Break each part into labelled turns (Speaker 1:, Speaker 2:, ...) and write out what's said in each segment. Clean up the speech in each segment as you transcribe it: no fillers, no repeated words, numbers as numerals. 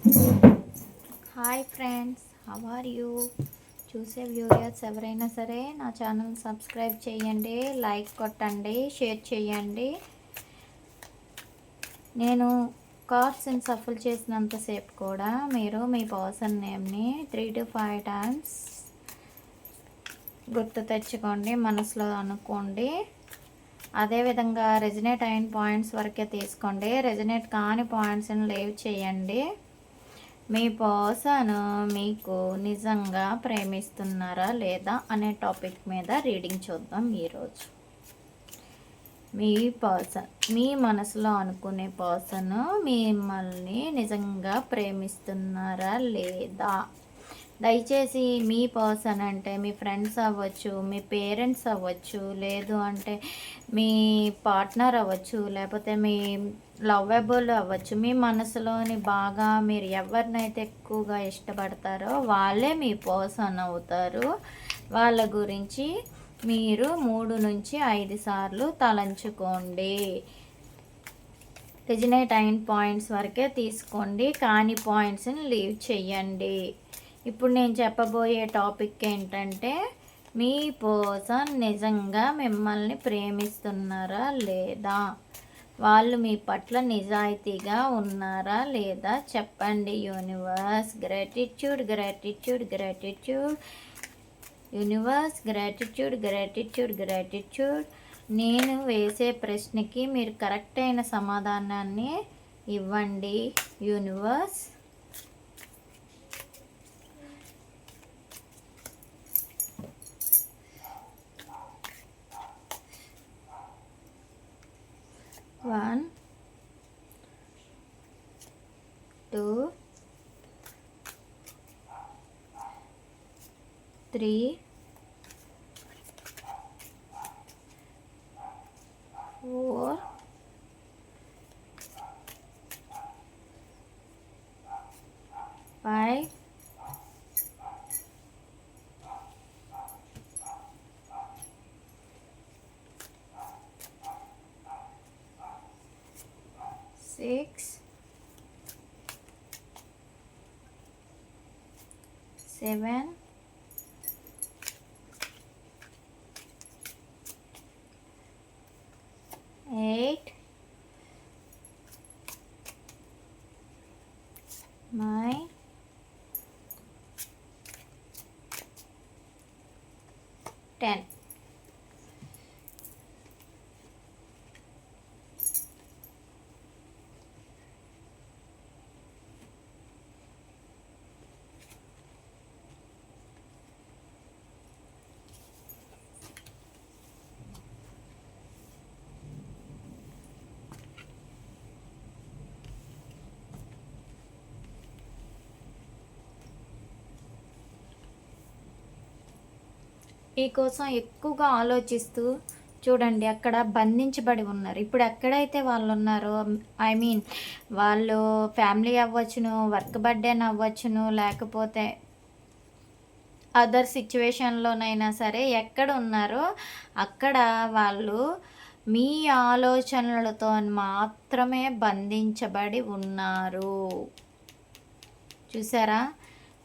Speaker 1: Hi friends, how are you? చూసే viewers ఎవరైనా సరే నా ఛానల్ సబ్స్క్రైబ్ చేయండి, లైక్ కొట్టండి, షేర్ చేయండి. నేను కార్డ్స్ని షఫుల్ చేసినంతసేపు కూడా మీరు మీ పర్సన్ నేమ్ని 3 to 5 టైమ్స్ గుర్తు తెచ్చుకోండి, మనసులో అనుకోండి. అదేవిధంగా రెజినేట్ అయిన పాయింట్స్ వరకే తీసుకోండి, రెజినేట్ కాని పాయింట్స్ని లీవ్ చేయండి. మీ పర్సన్ మీకు నిజంగా ప్రేమిస్తున్నారా లేదా అనే టాపిక్ మీద రీడింగ్ చూద్దాం ఈరోజు. మీ పర్సన్, మీ మనసులో అనుకునే పర్సన్ మిమ్మల్ని నిజంగా ప్రేమిస్తున్నారా లేదా? దయచేసి మీ పర్సన్ అంటే మీ ఫ్రెండ్స్ అవ్వచ్చు, మీ పేరెంట్స్ అవ్వచ్చు, లేదు అంటే మీ పార్ట్నర్ అవ్వచ్చు, లేకపోతే మీ లవ్వబుల్ అవ్వచ్చు. మీ మనసులోని బాగా మీరు ఎవరినైతే ఎక్కువగా ఇష్టపడతారో వాళ్ళే మీ పర్సన్ అవుతారు. వాళ్ళ గురించి మీరు 3 నుంచి 5 సార్లు తలంచుకోండి. రెజినేట్ అయిన పాయింట్స్ వరకే తీసుకోండి, కాని పాయింట్స్ని లీవ్ చేయండి. ఇప్పుడు నేను చెప్పబోయే టాపిక్ ఏంటంటే, మీ పర్సన్ నిజంగా మిమ్మల్ని ప్రేమిస్తున్నారా లేదా? వాళ్ళు మీ పట్ల నిజాయితీగా ఉన్నారా లేదా చెప్పండి. Universe gratitude, gratitude, gratitude. Universe gratitude, gratitude, gratitude. నేను వేసే ప్రశ్నకి మీరు కరెక్ట్ అయిన సమాధానాన్ని ఇవ్వండి యూనివర్స్. One, 2, 3, 4, 5, 6, 7, 8, 9, 10. మీకోసం ఎక్కువగా ఆలోచిస్తూ చూడండి, అక్కడ బంధించబడి ఉన్నారు. ఇప్పుడు ఎక్కడైతే వాళ్ళు ఉన్నారో, ఐ మీన్ వాళ్ళు ఫ్యామిలీ అవ్వచ్చును, వర్క్ బర్డెన్ అవ్వచ్చును, లేకపోతే అదర్ సిచ్యువేషన్లోనైనా సరే ఎక్కడ ఉన్నారో అక్కడ వాళ్ళు మీ ఆలోచనలతో మాత్రమే బంధించబడి ఉన్నారు. చూసారా?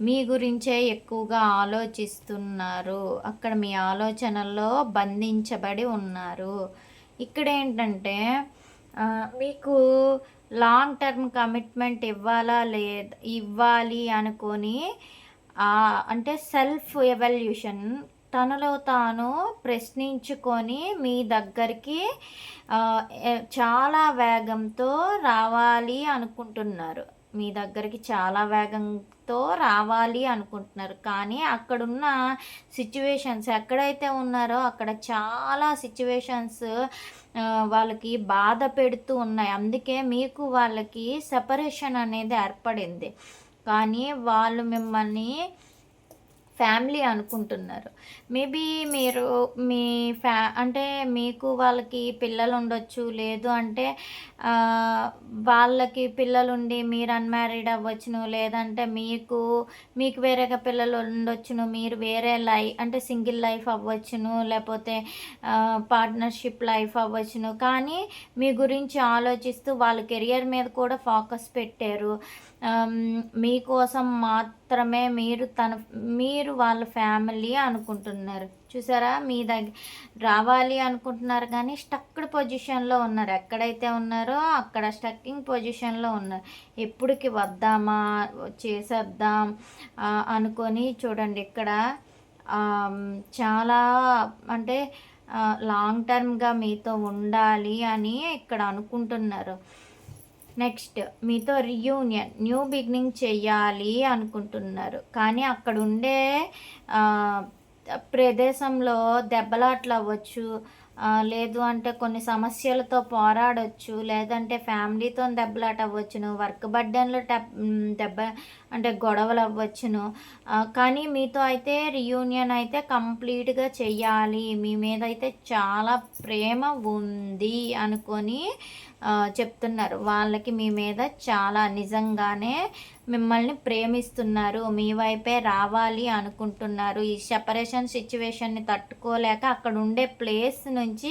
Speaker 1: మీ గురించే ఎక్కువగా ఆలోచిస్తున్నారు. అక్కడ మీ ఆలోచనల్లో బంధించబడి ఉన్నారు. ఇక్కడ ఏంటంటే మీకు లాంగ్ టర్మ్ కమిట్మెంట్ ఇవ్వాలి అనుకొని, అంటే సెల్ఫ్ ఎవల్యూషన్, తనలో తాను ప్రశ్నించుకొని మీ దగ్గరికి చాలా వేగంతో రావాలి అనుకుంటున్నారు. మీ దగ్గరికి చాలా వేగంతో రావాలి అనుకుంటున్నారు. కానీ అక్కడున్న సిచ్యువేషన్స్, ఎక్కడైతే ఉన్నారో అక్కడ చాలా సిచ్యువేషన్స్ వాళ్ళకి బాధ పెడుతూ ఉన్నాయి. అందుకే మీకు వాళ్ళకి సెపరేషన్ అనేది ఏర్పడింది. కానీ వాళ్ళు మిమ్మల్ని ఫ్యామిలీ అనుకుంటున్నారు. మేబీ మీరు మీ అంటే మీకు వాళ్ళకి పిల్లలు ఉండొచ్చు, లేదు అంటే వాళ్ళకి పిల్లలుండి మీరు అన్మ్యారీడ్ అవ్వచ్చును, లేదంటే మీకు వేరేగా పిల్లలు ఉండొచ్చును, మీరు వేరే అంటే సింగిల్ లైఫ్ అవ్వచ్చును, లేకపోతే పార్ట్నర్షిప్ లైఫ్ అవ్వచ్చును. కానీ మీ గురించి ఆలోచిస్తూ వాళ్ళ కెరియర్ మీద కూడా ఫోకస్ పెట్టారు. మీకోసం మాత్రమే మీరు వాళ్ళ ఫ్యామిలీ అనుకుంటున్నారు. చూసారా? మీ దగ్గర రావాలి అనుకుంటున్నారు కానీ స్టక్డ్ పొజిషన్‌లో ఉన్నారు. ఎక్కడైతే ఉన్నారో అక్కడ స్టక్కింగ్ పొజిషన్‌లో ఉన్నారు. ఎప్పటికి వద్దామా, చేసేద్దాం అనుకొని చూడండి ఇక్కడ చాలా అంటే లాంగ్ టర్మ్‌గా మీతో ఉండాలి అని ఇక్కడ అనుకుంటున్నారు. నెక్స్ట్ మీతో రియూనియన్, న్యూ బిగినింగ్ చెయ్యాలి అనుకుంటున్నారు. కానీ అక్కడ ఉండే ప్రదేశంలో దెబ్బలాట్లు అవ్వచ్చు, లేదు అంటే కొన్ని సమస్యలతో పోరాడొచ్చు, లేదంటే ఫ్యామిలీతో దెబ్బలాట అవ్వచ్చును, వర్క్ బర్డెన్లో దెబ్బ అంటే గొడవలు అవ్వచ్చును. కానీ మీతో అయితే రియూనియన్ అయితే కంప్లీట్గా చెయ్యాలి, మీ మీద అయితే చాలా ప్రేమ ఉంది అనుకొని చెప్తున్నారు. వాళ్ళకి మీ మీద చాలా నిజంగానే మిమ్మల్ని ప్రేమిస్తున్నారు, మీ వైపే రావాలి అనుకుంటున్నారు. ఈ సెపరేషన్ సిచ్యువేషన్ని తట్టుకోలేక అక్కడ ఉండే ప్లేస్ నుంచి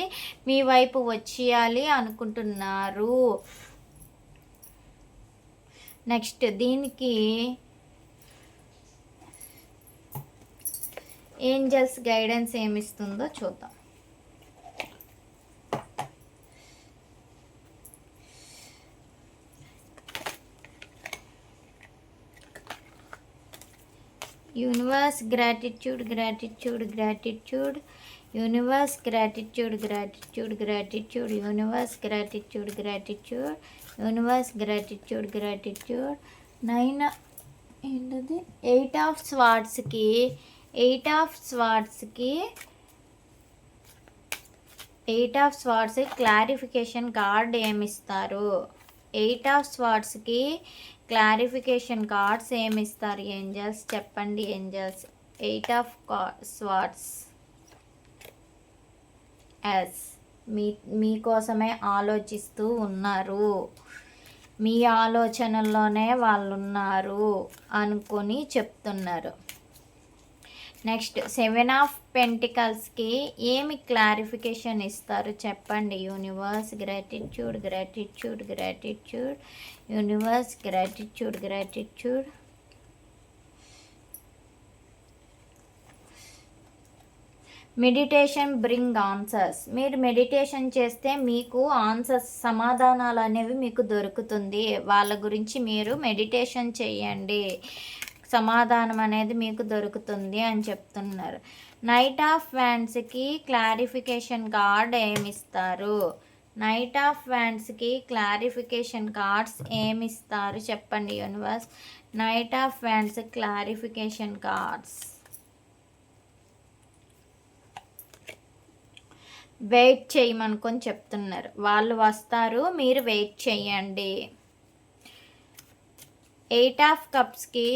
Speaker 1: మీ వైపు వచ్చేయాలి అనుకుంటున్నారు. నెక్స్ట్ దీనికి ఏంజల్స్ గైడెన్స్ ఏమిస్తుందో చూద్దాం. Universe gratitude, gratitude, gratitude. Universe gratitude, gratitude, gratitude. Universe gratitude, gratitude. Universe gratitude, gratitude. 9 ఏంటది 8 ఆఫ్ స్వార్డ్స్కి 8 ఆఫ్ స్వార్డ్స్కి 8 ఆఫ్ స్వార్డ్స్ క్లారిఫికేషన్ కార్డ్ ఏమిస్తారు? 8 ఆఫ్ స్వార్డ్స్కి క్లారిఫికేషన్ కార్డ్స్ ఏమిస్తారు ఏంజల్స్? చెప్పండి ఏంజల్స్. 8 ఆఫ్ స్వార్డ్స్ ఎస్ మీకోసమే ఆలోచిస్తూ ఉన్నారు, మీ ఆలోచనల్లోనే వాళ్ళు ఉన్నారు అనుకొని చెప్తున్నారు. నెక్స్ట్ 7 ఆఫ్ పెంటికల్స్కి ఏమి క్లారిఫికేషన్ ఇస్తారు చెప్పండి universe. Gratitude, gratitude, gratitude. Universe gratitude, gratitude. Meditation bring answers. మీరు మెడిటేషన్ చేస్తే మీకు ఆన్సర్స్, సమాధానాలు అనేవి మీకు దొరుకుతుంది. వాళ్ళ గురించి మీరు మెడిటేషన్ చేయండి, సమాధానం అనేది మీకు దొరుకుతుంది అని చెప్తున్నారు. నైట్ ఆఫ్ వ్యాండ్స్కి క్లారిఫికేషన్ కార్డ్ ఏమిస్తారు? నైట్ ఆఫ్ వ్యాండ్స్కి క్లారిఫికేషన్ కార్డ్స్ ఏమిస్తారు చెప్పండి universe. Knight of wands clarification cards. Wait చేయమనుకొని చెప్తున్నారు. వాళ్ళు వస్తారు, మీరు వెయిట్ చేయండి. 8 ఆఫ్ కప్స్కి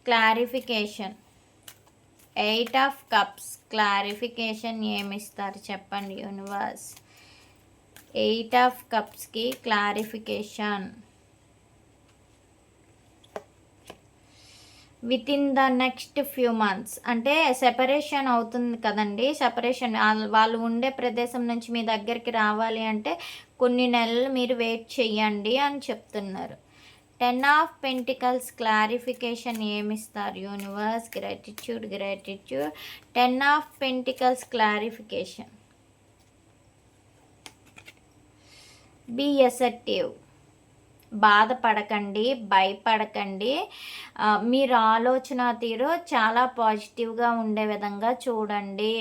Speaker 1: క్లారిఫికేషన్. 8 ఆఫ్ కప్స్ క్లారిఫికేషన్ ఏమిస్తారు చెప్పండి యూనివర్స్. 8 ఆఫ్ కప్స్కి clarification. With in the next few months అంటే సెపరేషన్ అవుతుంది కదండి. సెపరేషన్ వాళ్ళు ఉండే ప్రదేశం నుంచి మీ దగ్గరికి రావాలి అంటే కొన్ని నెలలు మీరు వెయిట్ చేయండి అని చెప్తున్నారు. 10 ఆఫ్ పెంటికల్స్ క్లారిఫికేషన్ ఏమిస్తారు universe. Gratitude, gratitude. 10 of pentacles clarification. Be assertive. బాధపడకండి, భయపడకండి. మీరు ఆలోచన తీరు చాలా పాజిటివ్గా ఉండే విధంగా చూడండి.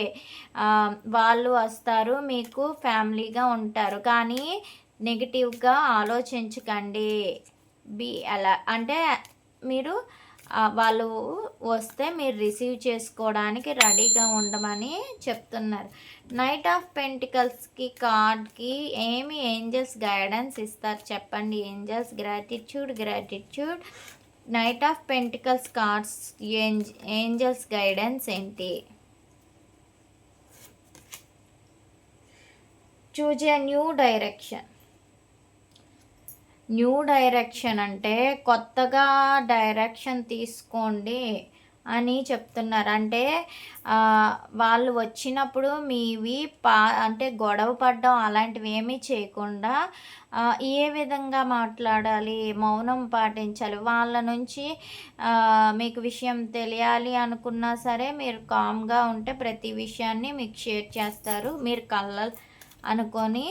Speaker 1: వాళ్ళు వస్తారు, మీకు ఫ్యామిలీగా ఉంటారు, కానీ నెగిటివ్గా ఆలోచించకండి. అలా అంటే మీరు వాళ్ళు వస్తే మీరు రిసీవ్ చేసుకోవడానికి రెడీగా ఉండమని చెప్తున్నారు. నైట్ ఆఫ్ పెంటికల్స్కి కార్డ్కి ఏమి ఏంజల్స్ గైడెన్స్ ఇస్తారు చెప్పండి angels. Gratitude, gratitude. Knight of pentacles cards angels guidance ఏంటి? Choose a new direction. New direction అంటే కొత్తగా డైరెక్షన్ తీసుకోండి. అని చెప్తున్నారు. అంటే వాళ్ళు వచ్చినప్పుడు మీవి అంటే గొడవ పడడం అలాంటివి ఏమీ చేయకుండా ఏ విధంగా మాట్లాడాలి, మౌనం పాటించాలి. వాళ్ళ నుంచి మీకు విషయం తెలియాలి అనుకున్నా సరే మీరు కామ్‌గా ఉంటే ప్రతి విషయాన్ని మీకు షేర్ చేస్తారు. మీరు అనుకొని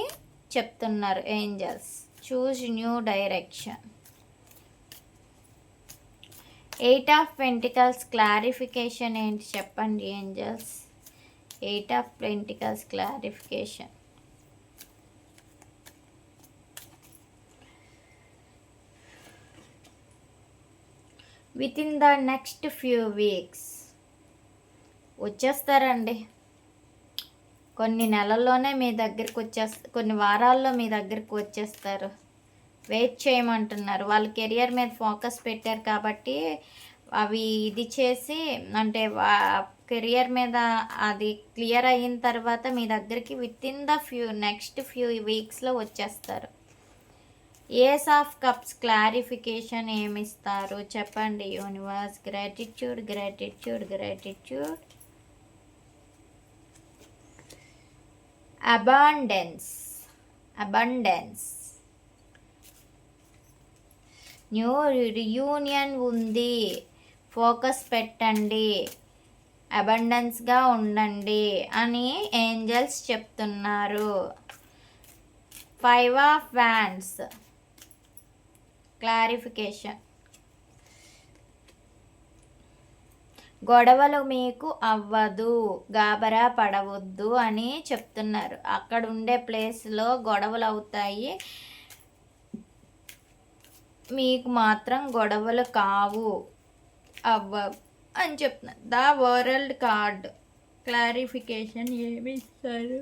Speaker 1: చెప్తున్నారు angels. Choose new direction. 8 of pentacles clarification ఏంటి చెప్పండి angels. 8 of pentacles clarification. With in the next few weeks వచ్చేస్తారండి. కొన్ని నెలల్లోనే మీ దగ్గరికి కొన్ని వారాల్లో మీ దగ్గరికి వచ్చేస్తారు. వెయిట్ చేయమంటున్నారు. వాళ్ళు కెరియర్ మీద ఫోకస్ పెట్టారు కాబట్టి అవి ఇది చేసి అంటే కెరియర్ మీద అది క్లియర్ అయిన తర్వాత మీ దగ్గరికి with in the next few వీక్స్లో వచ్చేస్తారు. ఏస్ ఆఫ్ కప్స్ క్లారిఫికేషన్ ఏమిస్తారు చెప్పండి universe. Gratitude gratitude gratitude. Abundance abundance. New reunion ఉంది, ఫోకస్ పెట్టండి, అబండెన్స్గా ఉండండి అని ఏంజల్స్ చెప్తున్నారు. 5 ఆఫ్ వ్యాండ్స్ క్లారిఫికేషన్. గొడవలు మీకు అవ్వదు, గాబరా పడవద్దు అని చెప్తున్నారు. అక్కడ ఉండే ప్లేస్లో గొడవలు అవుతాయి, మీకు మాత్రం గొడవలు కావు, అవ్వవు అని చెప్తున్నారు. ద వరల్డ్ కార్డ్ క్లారిఫికేషన్ ఏమి ఇస్తారు.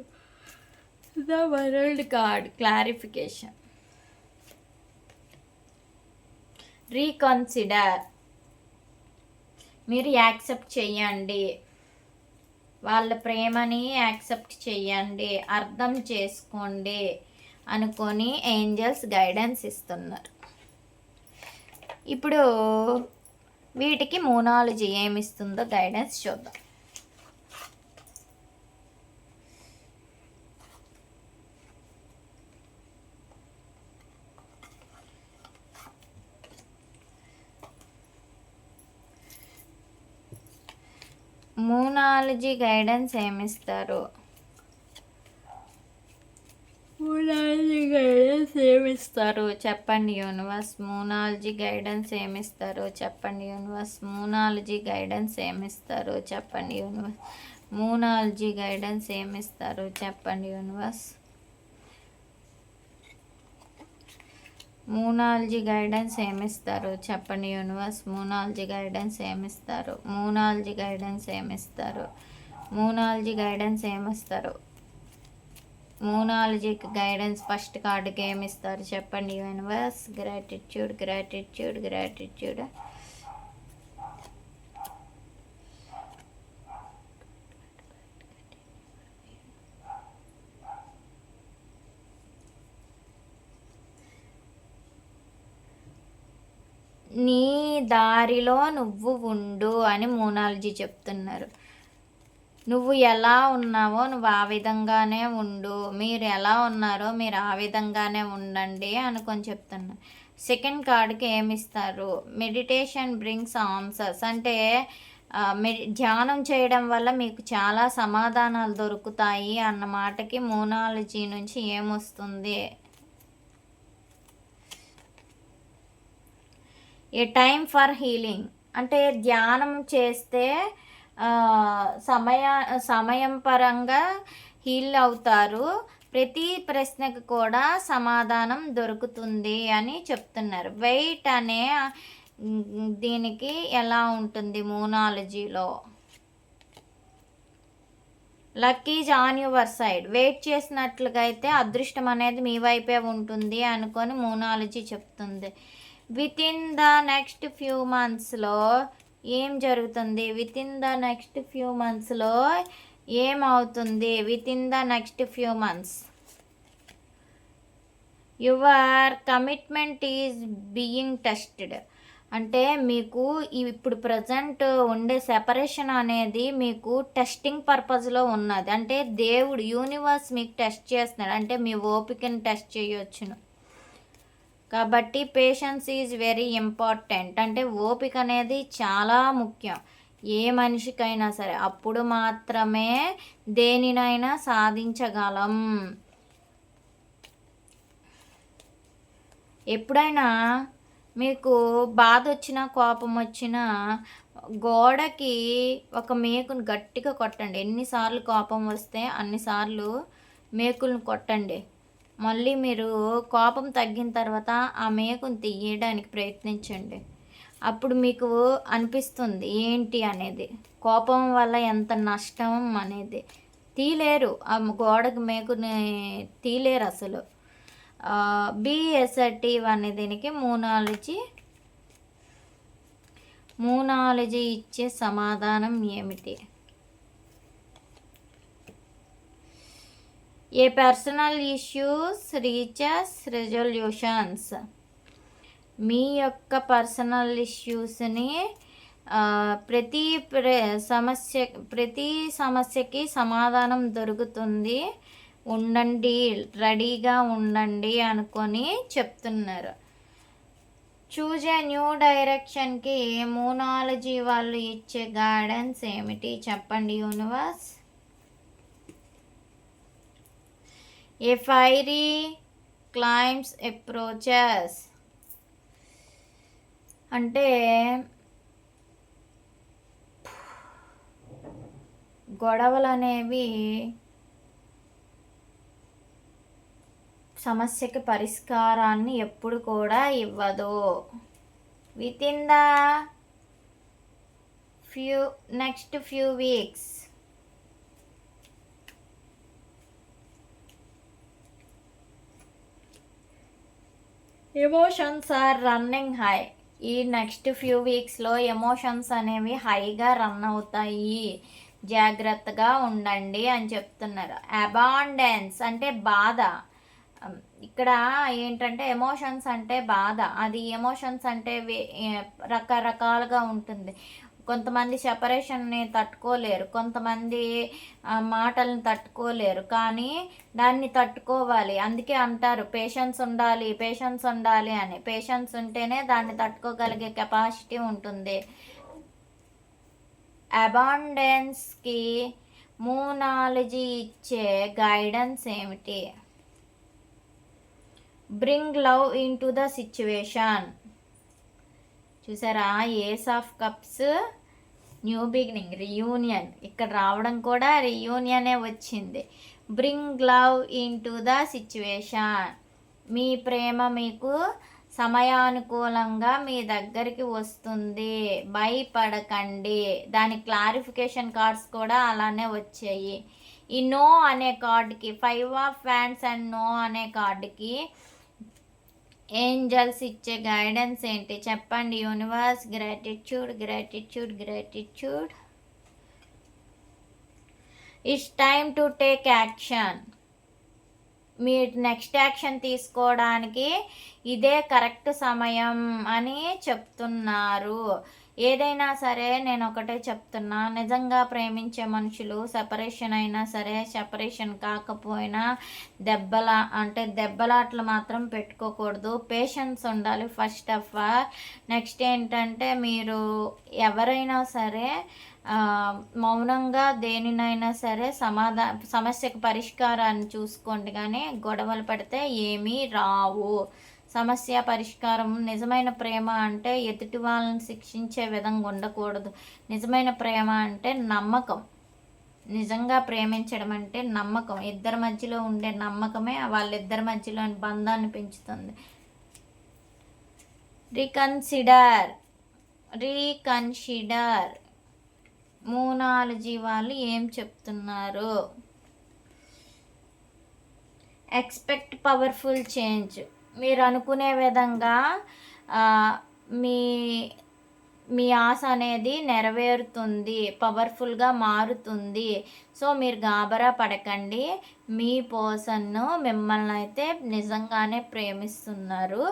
Speaker 1: The world card clarification. Reconsider. మీరు యాక్సెప్ట్ చేయండి, వాళ్ళ ప్రేమని యాక్సెప్ట్ చేయండి, అర్థం చేసుకోండి అనుకొని ఏంజల్స్ గైడెన్స్ ఇస్తున్నారు. ఇప్పుడు వీటికి మోనాలజీ ఏమిస్తుందో గైడెన్స్ చూద్దాం. మోనాలజీ గైడెన్స్ ఏమిస్తారు. మోనాలజీ గైడెన్స్ ఏమిస్తారు చెప్పండి యూనివర్స్. మోనాలజీ గైడెన్స్ ఏమిస్తారు చెప్పండి యూనివర్స్. మోనాలజీ గైడెన్స్ ఏమిస్తారు చెప్పండి యూనివర్స్. మోనాలజీ గైడెన్స్ ఏమిస్తారు చెప్పండి యూనివర్స్. మోనాలజీ గైడెన్స్ ఏమిస్తారు చెప్పండి యూనివర్స్. మోనాలజీ గైడెన్స్ ఏమిస్తారు. మోనాలజీ గైడెన్స్ ఏమిస్తారు. మోనాలజీ గైడెన్స్ ఏమిస్తారు. మోనాలజీకి గైడెన్స్ ఫస్ట్ కార్డుకి ఏమి ఇస్తారు చెప్పండి యూనివర్స్. Gratitude gratitude gratitude. నీ దారిలో నువ్వు ఉండు అని మోనాలజీ చెప్తున్నారు. నువ్వు ఎలా ఉన్నావో నువ్వు ఆ విధంగానే ఉండు, మీరు ఎలా ఉన్నారో మీరు ఆ విధంగానే ఉండండి అనుకొని చెప్తున్నా. సెకండ్ కార్డుకి ఏమిస్తారు. Meditation brings answers. అంటే ధ్యానం చేయడం వల్ల మీకు చాలా సమాధానాలు దొరుకుతాయి అన్న మాటకి మోనాలజీ నుంచి ఏమొస్తుంది. ఏ టైం ఫర్ హీలింగ్. అంటే ధ్యానం చేస్తే సమయం పరంగా హీల్ అవుతారు, ప్రతి ప్రశ్నకు కూడా సమాధానం దొరుకుతుంది అని చెప్తున్నారు. వెయిట్ అనే దీనికి ఎలా ఉంటుంది మోనాలజీలో. Lucky is on your side. Wait చేసినట్లుగా అయితే అదృష్టం అనేది మీ వైపే ఉంటుంది అనుకొని మోనాలజీ చెప్తుంది. With in the next few మంత్స్లో ఏం జరుగుతుంది. With in the next few మంత్స్లో ఏమవుతుంది. With in the next few months your commitment is being tested. అంటే మీకు ఇప్పుడు ప్రజెంట్ ఉండే సెపరేషన్ అనేది మీకు టెస్టింగ్ పర్పస్లో ఉన్నది. అంటే దేవుడు యూనివర్స్ మీకు టెస్ట్ చేస్తున్నాడు, అంటే మీ ఓపికని టెస్ట్ చేయొచ్చును. కాబట్టి పేషెన్స్ ఈజ్ వెరీ ఇంపార్టెంట్. అంటే ఓపిక అనేది చాలా ముఖ్యం ఏ మనిషికైనా సరే. అప్పుడు మాత్రమే దేనినైనా సాధించగలం. ఎప్పుడైనా మీకు బాధ వచ్చినా కోపం వచ్చినా గోడకి ఒక మేకును గట్టిగా కొట్టండి. ఎన్నిసార్లు కోపం వస్తే అన్నిసార్లు మేకులను కొట్టండి. మళ్ళీ మీరు కోపం తగ్గిన తర్వాత ఆ మేకును తీయడానికి ప్రయత్నించండి. అప్పుడు మీకు అనిపిస్తుంది ఏంటి అనేది, కోపం వల్ల ఎంత నష్టం అనేది. తీలేరు, ఆ గోడకు మేకుని తీలేరు అసలు. బీ అసర్టివ్ అనే దీనికి మూనాలజీ ఇచ్చే సమాధానం ఏమిటి? ఏ పర్సనల్ ఇష్యూస్ రీచెస్ రెజల్యూషన్స్. మీ యొక్క పర్సనల్ ఇష్యూస్ని ప్రతి సమస్యకి సమాధానం దొరుకుతుంది, ఉండండి, రెడీగా ఉండండి అనుకొని చెప్తున్నారు. చూజ్ ఏ న్యూ డైరెక్షన్కి మూనాలజీ వాళ్ళు ఇచ్చే గైడెన్స్ ఏమిటి చెప్పండి universe. A fiery claims approaches. అంటే గొడవలు అనేవి సమస్యకి పరిష్కారాన్ని ఎప్పుడు కూడా ఇవ్వదు. With in the next few weeks emotions are running high. ఈ నెక్స్ట్ ఫ్యూ వీక్స్లో ఎమోషన్స్ అనేవి హైగా రన్ అవుతాయి, జాగ్రత్తగా ఉండండి అని చెప్తున్నారు. అబాండెన్స్ అంటే బాధ. ఇక్కడ ఏంటంటే ఎమోషన్స్ అంటే బాధ. అది ఎమోషన్స్ అంటే రకరకాలుగా ఉంటుంది. కొంతమంది సెపరేషన్ని తట్టుకోలేరు, కొంతమంది మాటలను తట్టుకోలేరు, కానీ దాన్ని తట్టుకోవాలి. అందుకే అంటారు పేషెన్స్ ఉండాలి అని. పేషెన్స్ ఉంటేనే దాన్ని తట్టుకోగలిగే కెపాసిటీ ఉంటుంది. అబాండెన్స్కి మూనాలజీ ఇచ్చే గైడెన్స్ ఏమిటి? Bring love into the situation. చూసారా, ace of cups, new beginning, reunion. ఇక్కడ రావడం కూడా రియూనియనే వచ్చింది. Bring love into the situation. మీ ప్రేమ మీకు సమయానుకూలంగా మీ దగ్గరికి వస్తుంది, భయపడకండి. దాని క్లారిఫికేషన్ కార్డ్స్ కూడా అలానే వచ్చాయి. ఈ నో అనే కార్డుకి 5 ఆఫ్ వ్యాండ్స్ అండ్ నో అనే కార్డుకి ఏంజల్స్ ఇచ్చే గైడెన్స్ ఏంటి చెప్పండి universe. Gratitude. It's time to take action. మీరు నెక్స్ట్ యాక్షన్ తీసుకోవడానికి ఇదే కరెక్ట్ సమయం అని చెప్తున్నారు. ఏదైనా సరే నేను ఒకటే చెప్తున్నా, నిజంగా ప్రేమించే సెపరేషన్ అయినా సరే, సెపరేషన్ కాకపోయినా దెబ్బలాటలు మాత్రం పెట్టుకోకూడదు. పేషెన్స్ ఉండాలి ఫస్ట్ ఆఫ్ ఆల్. నెక్స్ట్ ఏంటంటే మీరు ఎవరైనా సరే మౌనంగా దేనినైనా సరే సమస్యకు పరిష్కారాన్ని చూసుకోండి, కానీ గొడవలు పడితే ఏమీ రావు. సమస్య పరిష్కారం. నిజమైన ప్రేమ అంటే ఎదుటి వాళ్ళని శిక్షించే విధంగా ఉండకూడదు. నిజమైన ప్రేమ అంటే నమ్మకం. నిజంగా ప్రేమించడం అంటే నమ్మకం. ఇద్దరి మధ్యలో ఉండే నమ్మకమే వాళ్ళిద్దరి మధ్యలోని బంధాన్ని పెంచుతుంది. రీకన్సిడర్. మూనాలజీ వాళ్ళు ఏం చెప్తున్నారు? Expect powerful change. మీరు అనుకునే విధంగా మీ మీ ఆశ అనేది నెరవేరుతుంది, పవర్ఫుల్గా మారుతుంది. సో మీరు గాబరా పడకండి. మీ పర్సన్ను మిమ్మల్ని అయితే నిజంగానే ప్రేమిస్తున్నారు.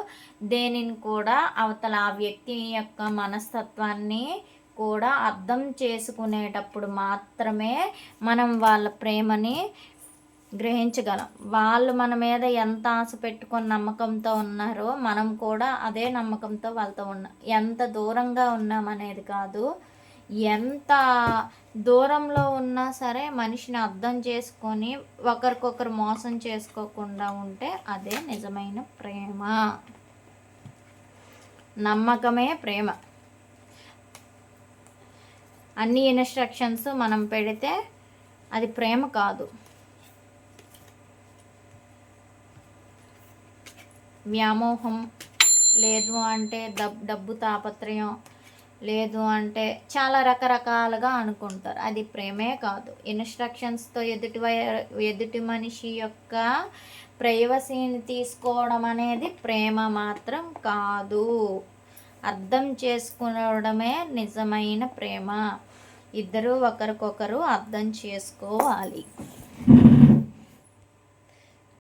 Speaker 1: దేనిని కూడా అవతల ఆ వ్యక్తి యొక్క మనస్తత్వాన్ని కూడా అర్థం చేసుకునేటప్పుడు మాత్రమే మనం వాళ్ళ ప్రేమని గ్రహించగలం. వాళ్ళు మన మీద ఎంత ఆశ పెట్టుకొని నమ్మకంతో ఉన్నారో మనం కూడా అదే నమ్మకంతో వాళ్ళతో ఉన్నాం. ఎంత దూరంగా ఉన్నామనేది కాదు, ఎంత దూరంలో ఉన్నా సరే మనిషిని అర్థం చేసుకొని ఒకరికొకరు మోసం చేసుకోకుండా ఉంటే అదే నిజమైన ప్రేమ. నమ్మకమే ప్రేమ. అన్ని ఇన్స్ట్రక్షన్స్ మనం పెడితే అది ప్రేమ కాదు. వ్యామోహం, లేదు అంటే డబ్బు తాపత్రయం, లేదు అంటే చాలా రకరకాలుగా అనుకుంటారు. అది ప్రేమే కాదు. ఇన్స్ట్రక్షన్స్తో ఎదుటి మనిషి యొక్క ప్రైవసీని తీసుకోవడం అనేది ప్రేమ మాత్రం కాదు. అర్థం చేసుకోవడమే నిజమైన ప్రేమ. ఇద్దరూ ఒకరికొకరు అర్థం చేసుకోవాలి.